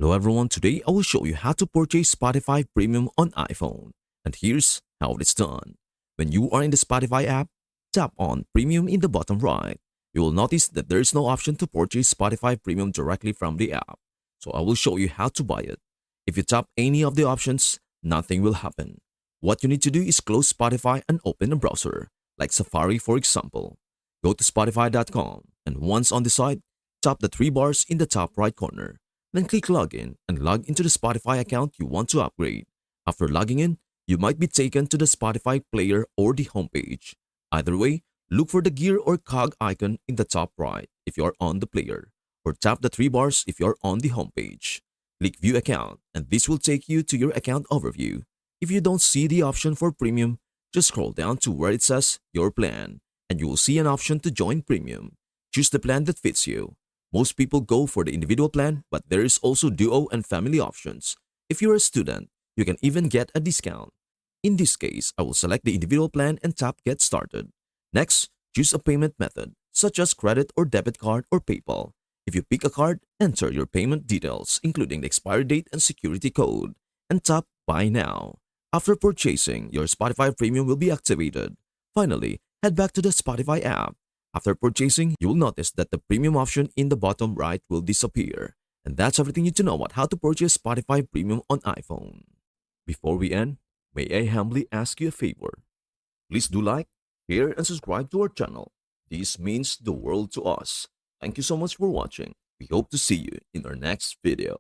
Hello everyone, today I will show you how to purchase Spotify Premium on iPhone. And here's how it's done. When you are in the Spotify app, tap on Premium in the bottom right. You will notice that there is no option to purchase Spotify Premium directly from the app. So I will show you how to buy it. If you tap any of the options, nothing will happen. What you need to do is close Spotify and open a browser, like Safari for example. Go to spotify.com and once on the site, tap the three bars in the top right corner. Then click Login and log into the Spotify account you want to upgrade. After logging in, you might be taken to the Spotify player or the homepage. Either way, look for the gear or cog icon in the top right if you are on the player, or tap the three bars if you are on the homepage. Click View Account and this will take you to your account overview. If you don't see the option for Premium, just scroll down to where it says Your Plan and you will see an option to join Premium. Choose the plan that fits you. Most people go for the individual plan, but there is also duo and family options. If you're a student, you can even get a discount. In this case, I will select the individual plan and tap Get Started. Next, choose a payment method, such as credit or debit card or PayPal. If you pick a card, enter your payment details, including the expiry date and security code, and tap Buy Now. After purchasing, your Spotify Premium will be activated. Finally, head back to the Spotify app. After purchasing, you will notice that the premium option in the bottom right will disappear. And that's everything you need to know about how to purchase Spotify Premium on iPhone. Before we end, may I humbly ask you a favor? Please do like, share, and subscribe to our channel. This means the world to us. Thank you so much for watching. We hope to see you in our next video.